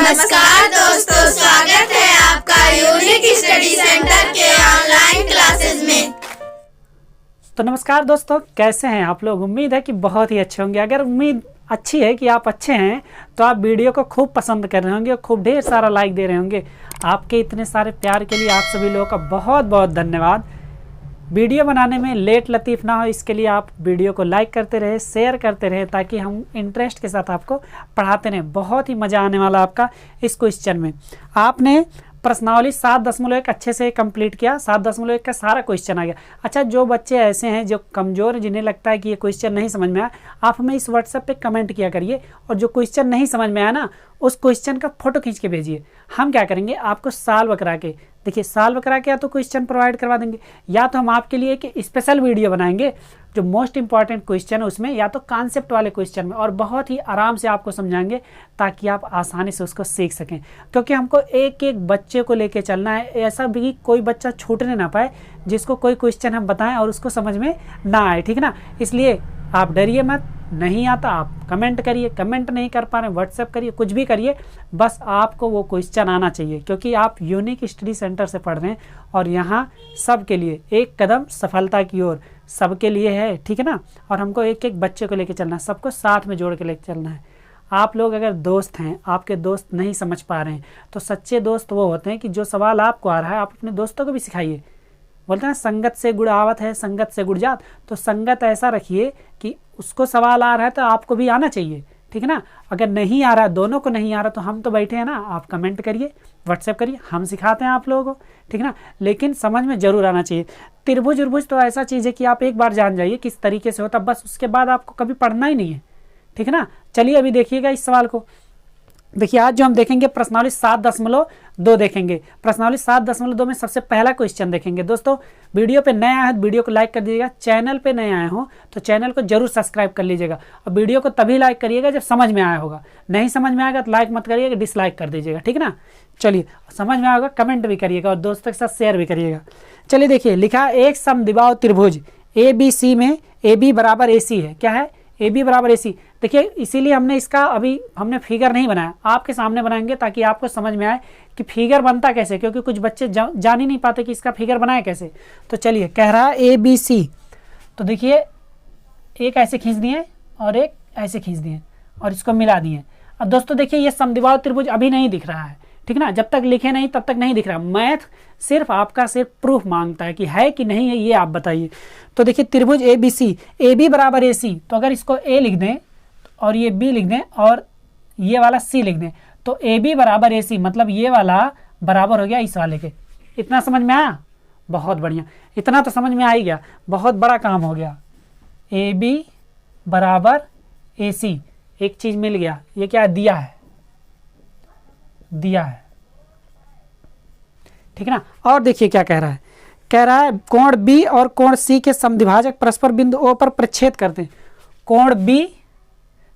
नमस्कार दोस्तों, स्वागत है आपका यूनिक स्टडी सेंटर के ऑनलाइन क्लासेस में। तो नमस्कार दोस्तों, कैसे हैं आप लोग। उम्मीद है कि बहुत ही अच्छे होंगे। अगर उम्मीद अच्छी है कि आप अच्छे हैं तो आप वीडियो को खूब पसंद कर रहे होंगे और खूब ढेर सारा लाइक दे रहे होंगे। आपके इतने सारे प्यार के लिए आप सभी लोगों का बहुत बहुत धन्यवाद। वीडियो बनाने में लेट लतीफ़ ना हो, इसके लिए आप वीडियो को लाइक करते रहे, शेयर करते रहे, ताकि हम इंटरेस्ट के साथ आपको पढ़ाते रहें। बहुत ही मज़ा आने वाला आपका इस क्वेश्चन में। आपने प्रश्नावली 7.1 अच्छे से कंप्लीट किया। 7.1 का सारा क्वेश्चन आ गया। अच्छा, जो बच्चे ऐसे हैं जो कमज़ोर हैं, जिन्हें लगता है कि ये क्वेश्चन नहीं समझ में आया, आप हमें इस व्हाट्सएप पे कमेंट किया करिए और जो क्वेश्चन नहीं समझ में आया ना, उस क्वेश्चन का फोटो खींच के भेजिए। हम क्या करेंगे, आपको सॉल्व करा के, देखिए सॉल्व करा के या तो क्वेश्चन प्रोवाइड करवा देंगे, या तो हम आपके लिए एक स्पेशल वीडियो बनाएंगे जो मोस्ट इंपॉर्टेंट क्वेश्चन है उसमें, या तो कॉन्सेप्ट वाले क्वेश्चन में, और बहुत ही आराम से आपको समझाएंगे ताकि आप आसानी से उसको सीख सकें। क्योंकि हमको एक एक बच्चे को लेके चलना है, ऐसा भी कोई बच्चा छूटने ना पाए जिसको कोई क्वेश्चन हम बताएं और उसको समझ में ना आए, ठीक ना। इसलिए आप डरिए मत, नहीं आता आप कमेंट करिए, कमेंट नहीं कर पा रहे व्हाट्सएप करिए, कुछ भी करिए, बस आपको वो क्वेश्चन आना चाहिए। क्योंकि आप यूनिक स्टडी सेंटर से पढ़ रहे हैं और यहाँ सबके लिए एक कदम सफलता की ओर सबके लिए है, ठीक है ना। और हमको एक एक बच्चे को लेके चलना है, सबको साथ में जोड़ के लेके चलना है। आप लोग अगर दोस्त हैं, आपके दोस्त नहीं समझ पा रहे हैं, तो सच्चे दोस्त वो होते हैं कि जो सवाल आपको आ रहा है आप अपने दोस्तों को भी सिखाइए। बोलते हैं संगत से गुड़ आवत है, संगत से गुड़ जात। तो संगत ऐसा रखिए कि उसको सवाल आ रहा है तो आपको भी आना चाहिए, ठीक है ना। अगर नहीं आ रहा, दोनों को नहीं आ रहा, तो हम तो बैठे हैं ना, आप कमेंट करिए, व्हाट्सएप करिए, हम सिखाते हैं आप लोगों को, ठीक है ना। लेकिन समझ में जरूर आना चाहिए। त्रिभुज उर्भुज तो ऐसा चीज़ है कि आप एक बार जान जाइए किस तरीके से होता, बस उसके बाद आपको कभी पढ़ना ही नहीं है, ठीक है ना। चलिए अभी देखिएगा इस सवाल को। देखिए आज जो हम देखेंगे प्रश्नावली 7.2 देखेंगे। प्रश्नावली 7.2 में सबसे पहला क्वेश्चन देखेंगे। दोस्तों वीडियो पे नए आए हैं तो वीडियो को लाइक कर दीजिएगा। चैनल पे नए आए हो तो चैनल को जरूर सब्सक्राइब कर लीजिएगा। और वीडियो को तभी लाइक करिएगा जब समझ में आया होगा। नहीं समझ में आएगा तो लाइक मत करिएगा, डिसलाइक कर दीजिएगा, ठीक है ना। चलिए समझ में आएगा कमेंट भी करिएगा और दोस्तों के साथ शेयर भी करिएगा। चलिए देखिए, लिखा एक समद्विबाहु त्रिभुज ABC में AB बराबर AC है। क्या है? AB बराबर AC। देखिए इसीलिए हमने इसका अभी हमने फिगर नहीं बनाया, आपके सामने बनाएंगे ताकि आपको समझ में आए कि फिगर बनता कैसे। क्योंकि कुछ बच्चे जान ही नहीं पाते कि इसका फिगर बनाए कैसे। तो चलिए, कह रहा है ABC, तो देखिए एक ऐसे खींच दिए और एक ऐसे खींच दिए और इसको मिला दिए। अब दोस्तों देखिए ये समद्विबाहु त्रिभुज अभी नहीं दिख रहा है, ठीक ना। जब तक लिखे नहीं तब तक नहीं दिख रहा। मैथ सिर्फ आपका सिर्फ प्रूफ मांगता है कि है कि नहीं है, ये आप बताइए। तो देखिए त्रिभुज ABC, AB बराबर AC, तो अगर इसको A लिख दें और ये B लिख दें और ये वाला C लिख दें, तो AB बराबर AC, मतलब ये वाला बराबर हो गया इस वाले के। इतना समझ में आया? बहुत बढ़िया, इतना तो समझ में आ ही गया, बहुत बड़ा काम हो गया। AB बराबर AC, एक चीज मिल गया। ये क्या दिया है? दिया है, ठीक है ना। और देखिए क्या कह रहा है, कह रहा है कोण B और कोण C के समद्विभाजक परस्पर बिंदु O पर प्रच्छेद करते हैं। कोण B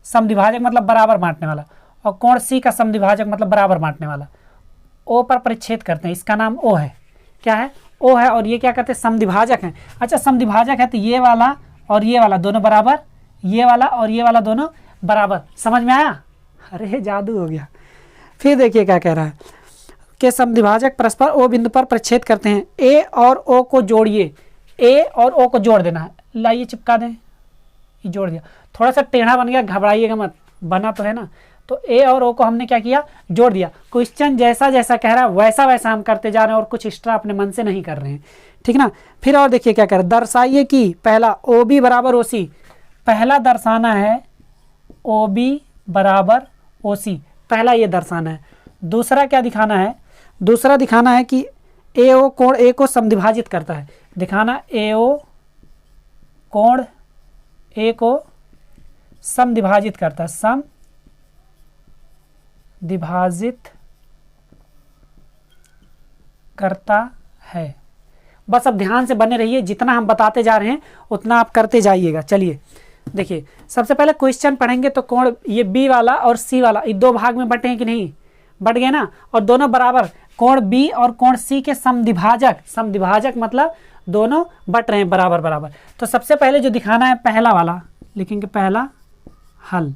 समद्विभाजक मतलब बराबर बांटने वाला, और कोण C का समद्विभाजक मतलब बराबर बांटने वाला, O पर परिच्छेद करते हैं। इसका नाम O है। क्या है? O है। और ये क्या करते हैं? समद्विभाजक है। अच्छा समद्विभाजक है तो ये वाला और ये वाला दोनों बराबर, ये वाला और ये वाला दोनों बराबर। समझ में आया? अरे जादू हो गया। फिर देखिए क्या कह रहा है कि समद्विभाजक परस्पर O बिंदु पर प्रच्छेद करते हैं। A और O को जोड़िए, A और O को जोड़ देना है। लाइए चिपका दें, ये जोड़ दिया। थोड़ा सा टेढ़ा बन गया, घबराइएगा मत, बना तो है ना। तो A और O को हमने क्या किया? जोड़ दिया। क्वेश्चन जैसा जैसा कह रहा है वैसा वैसा हम करते जा रहे हैं और कुछ एक्स्ट्रा अपने मन से नहीं कर रहे हैं, ठीक ना। फिर और देखिए क्या कह रहा है, दर्शाइए कि पहला OB बराबर OC। पहला दर्शाना है OB बराबर OC, पहला ये दर्शाना है। दूसरा क्या दिखाना है? दूसरा दिखाना है कि AO कोण A को समद्विभाजित करता है। दिखाना AO कोण A को समद्विभाजित करता है, समद्विभाजित करता है। बस अब ध्यान से बने रहिए, जितना हम बताते जा रहे हैं उतना आप करते जाइएगा। चलिए देखिए, सबसे पहले क्वेश्चन पढ़ेंगे तो कोण ये B वाला और C वाला ये दो भाग में बटे हैं कि नहीं? बट गए ना। और दोनों बराबर, कोण B और कोण C के समद्विभाजक, समद्विभाजक मतलब दोनों बट रहे हैं बराबर बराबर। तो सबसे पहले जो दिखाना है पहला वाला लिखेंगे, पहला हल,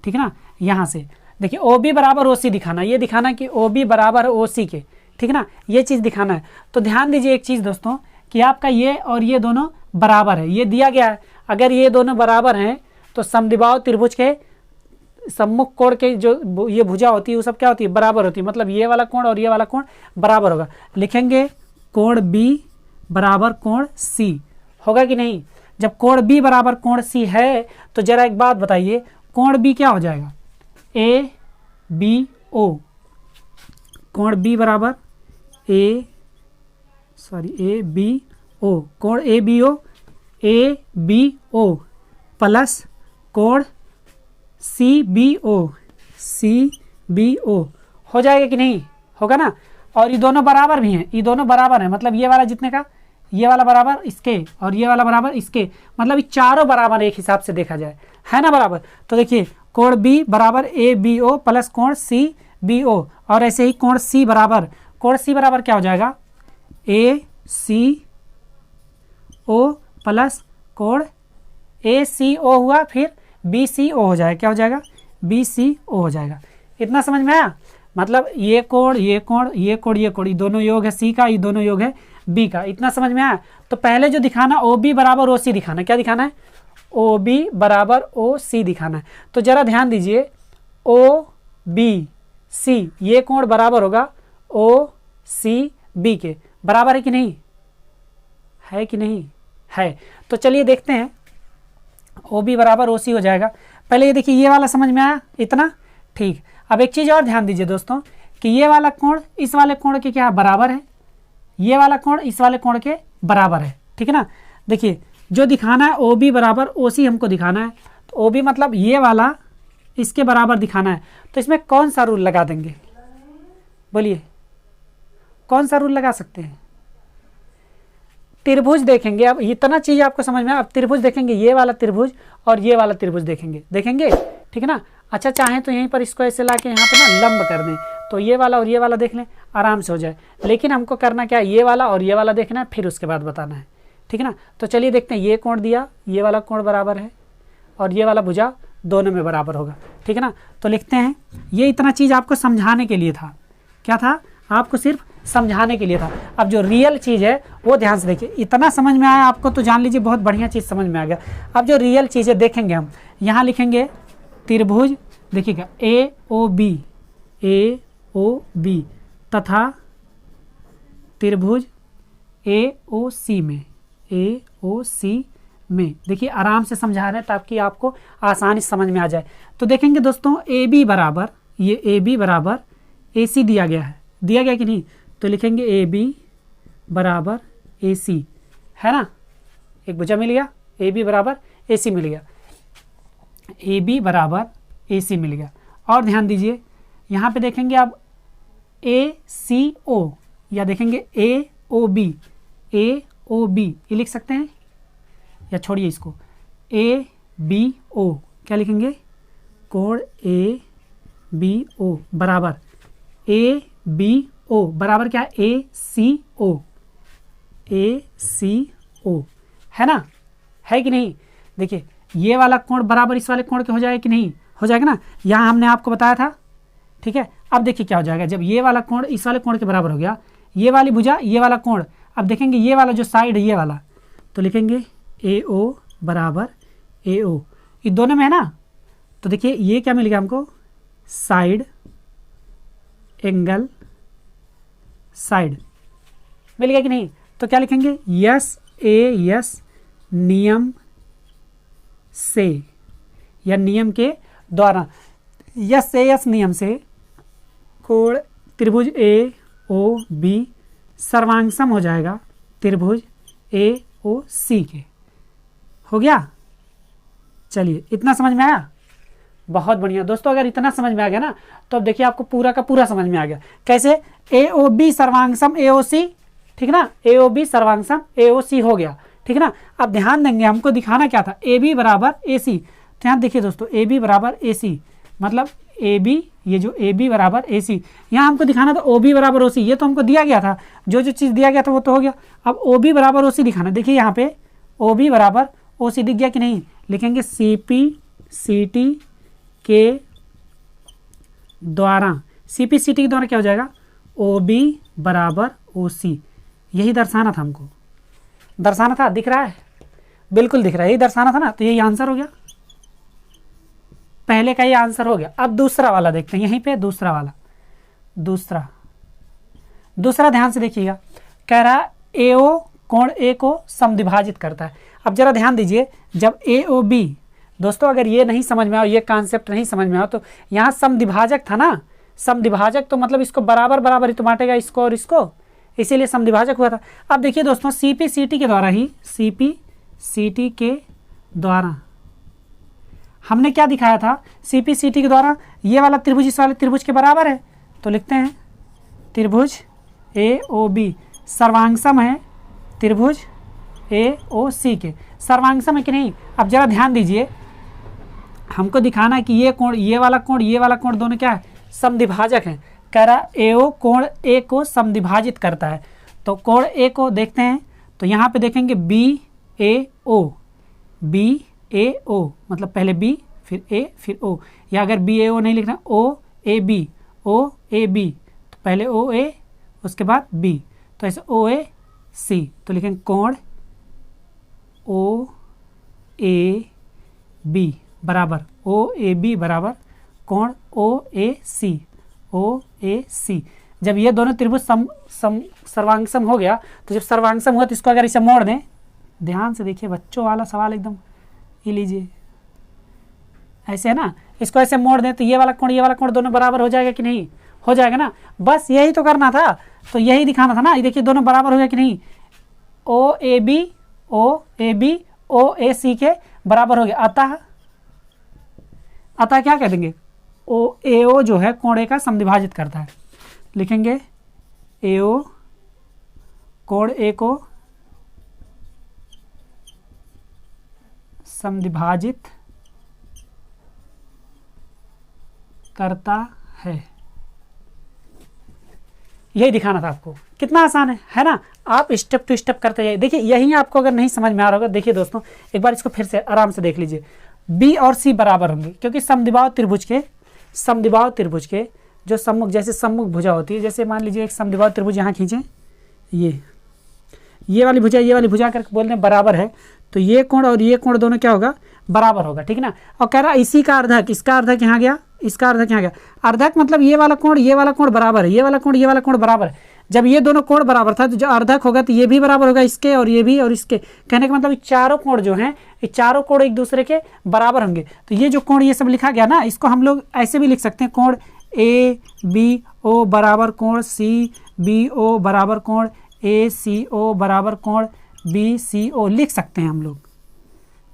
ठीक है ना। यहाँ से देखिए ओ बी बराबर ओ सी दिखाना, ये दिखाना कि ओ बी बराबर ओ सी के, ठीक ना, ये चीज़ दिखाना है। तो ध्यान दीजिए एक चीज़ दोस्तों कि आपका ये और ये दोनों बराबर है, ये दिया गया है। अगर ये दोनों बराबर हैं तो समद्विबाहु त्रिभुज के सम्मुख कोण के जो ये भुजा होती है वो सब क्या होती है, बराबर होती है। मतलब ये वाला कोण और ये वाला कोण बराबर होगा। लिखेंगे कोण बी बराबर कोण सी, होगा कि नहीं। जब कोण बी बराबर कोण सी है तो जरा एक बात बताइए, कोण बी क्या हो जाएगा, ए बी ओ। कोण बी बराबर ए बी ओ, कोण ए बी ओ प्लस कोण सी बी ओ हो जाएगा कि नहीं, होगा ना। और ये दोनों बराबर भी हैं, ये दोनों बराबर हैं, मतलब ये वाला जितने का, ये वाला बराबर इसके और ये वाला बराबर इसके, मतलब ये चारों बराबर एक हिसाब से देखा जाए, है ना बराबर। तो देखिए कोण बी बराबर ए बी ओ प्लस कोण सी बी ओ, और ऐसे ही कोण सी बराबर क्या हो जाएगा, ए सी ओ प्लस कोण ए सी ओ हुआ, फिर बी सी ओ हो जाएगा, क्या हो जाएगा, बी सी ओ हो जाएगा। इतना समझ में आया। मतलब ये कोण ये दोनों योग है सी का, ये दोनों योग है बी का। इतना समझ में आया। तो पहले जो दिखाना ओ बी बराबर ओ सी दिखाना, क्या दिखाना है, ओ बी बराबर ओ सी दिखाना है। तो जरा ध्यान दीजिए, ओ बी सी ये कोण बराबर होगा ओ सी बी के, बराबर है कि नहीं, है कि नहीं है। तो चलिए देखते हैं, ओ बी बराबर ओ सी हो जाएगा। पहले ये देखिए ये वाला समझ में आया इतना, ठीक। अब एक चीज़ और ध्यान दीजिए दोस्तों कि ये वाला कोण इस वाले कोण के क्या बराबर है, ये वाला कोण इस वाले कोण के बराबर है, ठीक है ना। देखिए जो दिखाना है ओ बी बराबर ओ सी हमको दिखाना है, तो ओ बी मतलब ये वाला इसके बराबर दिखाना है। तो इसमें कौन सा रूल लगा देंगे, बोलिए कौन सा रूल लगा सकते हैं। त्रिभुज देखेंगे, अब इतना चीज़ आपको समझ में। अब त्रिभुज देखेंगे, ये वाला त्रिभुज और ये वाला त्रिभुज देखेंगे, ठीक है ना। अच्छा चाहें तो यहीं पर इसको ऐसे ला के यहाँ पे ना लंब कर दें, तो ये वाला और ये वाला देख लें, आराम से हो जाए। लेकिन हमको करना क्या है, ये वाला और ये वाला देखना है, फिर उसके बाद बताना है, ठीक है ना। तो चलिए देखते हैं, ये कोण दिया, ये वाला कोण बराबर है और ये वाला भुजा दोनों में बराबर होगा, ठीक है ना। तो लिखते हैं, ये इतना चीज़ आपको समझाने के लिए था, क्या था, आपको सिर्फ समझाने के लिए था। अब जो रियल चीज़ है वो ध्यान से देखिए। इतना समझ में आया आपको तो जान लीजिए बहुत बढ़िया चीज़ समझ में आ गया। अब जो रियल चीज़ है देखेंगे हम, यहाँ लिखेंगे त्रिभुज, देखिएगा ए ओ बी तथा त्रिभुज ए ओ सी में, देखिए आराम से समझा रहे हैं ताकि आपको आसानी से समझ में आ जाए। तो देखेंगे दोस्तों ए बी बराबर, ये ए बी बराबर ए सी दिया गया कि नहीं। तो लिखेंगे ए बी बराबर ए सी, है ना, एक भुजा मिल गया, ए बी बराबर ए सी मिल गया, ए बी बराबर ए सी मिल गया। और ध्यान दीजिए यहाँ पे देखेंगे अब ए सी ओ, या देखेंगे ए ओ बी, ये लिख सकते हैं या छोड़िए इसको, ए बी ओ, क्या लिखेंगे, कोण ए बी ओ बराबर ए बी ओ बराबर क्या है, ए सी ओ, है ना, है कि नहीं। देखिए ये वाला कोण बराबर इस वाले कोण के हो जाएगा कि नहीं, हो जाएगा ना, यहाँ हमने आपको बताया था, ठीक है। अब देखिए क्या हो जाएगा, जब ये वाला कोण इस वाले कोण के बराबर हो गया, ये वाली भुजा ये वाला कोण, अब देखेंगे ये वाला जो साइड है ये वाला, तो लिखेंगे ए ओ बराबर ए ओ, ये दोनों में है ना। तो देखिए ये क्या मिल गया हमको, साइड एंगल साइड मिल गया कि नहीं। तो क्या लिखेंगे, यस नियम से, या नियम के द्वारा, यस नियम से कोण त्रिभुज ए ओ बी सर्वांगसम हो जाएगा त्रिभुज ए ओ सी के, हो गया। चलिए इतना समझ में आया, बहुत बढ़िया दोस्तों। अगर इतना समझ में आ गया ना तो अब देखिए आपको पूरा का पूरा समझ में आ गया। कैसे, ए ओ बी सर्वांगसम ए ओ सी, ठीक ना, ए ओ बी सर्वांगसम ए ओ सी हो गया, ठीक है ना। अब ध्यान देंगे हमको दिखाना क्या था, ए बी बराबर ए सी। तो यहाँ देखिए दोस्तों ए बी बराबर ए सी, मतलब ए बी, ये जो ए बी बराबर ए सी, यहाँ हमको दिखाना था ओ बी बराबर ओ सी, ये तो हमको दिया गया था, जो चीज़ दिया गया था वो तो हो गया। अब ओ बी बराबर ओ सी दिखाना, देखिए यहाँ पे ओ बी बराबर ओ सी दिख गया कि नहीं। लिखेंगे सी पी सी टी के द्वारा, CPCT के द्वारा क्या हो जाएगा, OB बराबर OC। यही दर्शाना था हमको, दर्शाना था, दिख रहा है, बिल्कुल दिख रहा है, यही दर्शाना था ना, तो यही आंसर हो गया, पहले का ये आंसर हो गया। अब दूसरा वाला देखते हैं, यहीं पे दूसरा वाला, दूसरा ध्यान से देखिएगा, कह रहा है AO कोण A को समद्विभाजित करता है। अब जरा ध्यान दीजिए, जब AOB, दोस्तों अगर ये नहीं समझ में आओ, ये कॉन्सेप्ट नहीं समझ में आओ, तो यहाँ समद्विभाजक था ना, समद्विभाजक तो मतलब इसको बराबर बराबर ही तो बांटेगा, इसको और इसको, इसीलिए समद्विभाजक हुआ था। अब देखिए दोस्तों, CPCT के द्वारा ही, CPCT के द्वारा हमने क्या दिखाया था, CPCT के द्वारा ये वाला त्रिभुज इस वाले त्रिभुज के बराबर है, तो लिखते हैं त्रिभुज AOB सर्वांगसम है त्रिभुज AOC के, सर्वांगसम है कि नहीं। अब जरा ध्यान दीजिए, हमको दिखाना है कि ये कोण, ये वाला कोण दोनों क्या है, समद्विभाजक है। कह रहा AO कोण A को समद्विभाजित करता है, तो कोण A को देखते हैं, तो यहाँ पे देखेंगे BAO मतलब पहले B फिर A फिर O, या अगर BAO नहीं लिखना, OAB तो पहले OA उसके बाद B, तो ऐसे OAC, तो लिखेंगे कोण OAB बराबर कोण OAC। जब ये दोनों त्रिभुज सर्वांगसम हो गया, तो जब सर्वांगसम हुआ तो इसको अगर इसे मोड़ दें, ध्यान से देखिए, बच्चों वाला सवाल एकदम, ये लीजिए, ऐसे है ना, इसको ऐसे मोड़ दें तो ये वाला कोण दोनों बराबर हो जाएगा कि नहीं, हो जाएगा ना, बस यही तो करना था, तो यही दिखाना था ना। ये देखिए दोनों बराबर हो गया कि नहीं, OAB OAC के बराबर हो गया, अतः क्या कह देंगे, AO जो है कोण A का समद्विभाजित करता है, लिखेंगे AO कोण A को समद्विभाजित करता है, यही दिखाना था आपको। कितना आसान है ना, आप स्टेप टू स्टेप करते जाइए। देखिए यही आपको अगर नहीं समझ में आ रहा होगा, देखिए दोस्तों एक बार इसको फिर से आराम से देख लीजिए, B और C बराबर होंगे, क्योंकि समद्विबाहु त्रिभुज के जो सम्मुख, जैसे सम्मुख भुजा होती है, जैसे मान लीजिए एक समद्विबाहु त्रिभुज यहाँ खींचें, ये वाली भुजा करके बोलने बराबर है, तो ये कोण और ये कोण दोनों क्या होगा, बराबर होगा, ठीक है ना। और कह रहा इसी का अर्धक, इसका अर्धक यहाँ गया, इसका अर्धक यहाँ गया, अर्धक मतलब ये वाला कोण बराबर है, ये वाला कोण बराबर है। जब ये दोनों कोण बराबर था, तो जो अर्धक होगा तो ये भी बराबर होगा इसके, और ये भी और इसके, कहने का मतलब चारों कोण जो हैं, ये चारों कोण एक दूसरे के बराबर होंगे। तो ये जो कोण ये सब लिखा गया ना, इसको हम लोग ऐसे भी लिख सकते हैं, कोण ABO बराबर कोण CBO बराबर कोण ACO बराबर कोण BCO लिख सकते हैं हम लोग।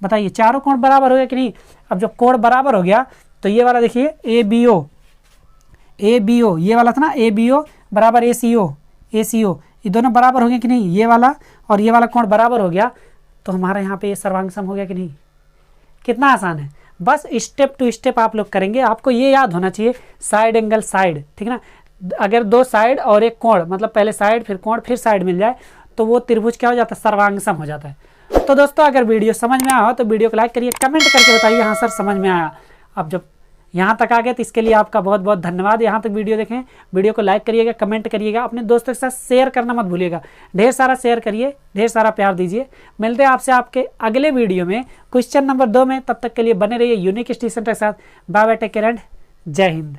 बताइए चारों कोण बराबर हो गया कि नहीं। अब जब कोण बराबर हो गया तो ये वाला देखिए ABO ये वाला था ना, ABO बराबर ACO ये दोनों बराबर हो गए कि नहीं, ये वाला और ये वाला कोण बराबर हो गया, तो हमारा यहाँ पे ये सर्वांगसम हो गया कि नहीं। कितना आसान है, बस स्टेप टू स्टेप आप लोग करेंगे। आपको ये याद होना चाहिए, साइड एंगल साइड, ठीक है ना। अगर दो साइड और एक कोण, मतलब पहले साइड फिर कोण फिर साइड मिल जाए, तो वो त्रिभुज क्या हो जाता है, सर्वांगसम हो जाता है। तो दोस्तों अगर वीडियो समझ में आया हो तो वीडियो को लाइक करिए, कमेंट करके बताइए हाँ सर समझ में आया। अब जब यहाँ तक आ गए तो इसके लिए आपका बहुत बहुत धन्यवाद। यहाँ तक वीडियो देखें, वीडियो को लाइक करिएगा, कमेंट करिएगा, अपने दोस्तों के साथ शेयर करना मत भूलिएगा। ढेर सारा शेयर करिए, ढेर सारा प्यार दीजिए। मिलते हैं आपसे आपके अगले वीडियो में क्वेश्चन नंबर 2 में। तब तक के लिए बने रहिए यूनिक स्टडी सेंटर के साथ। Bye bye, take care and जय हिंद।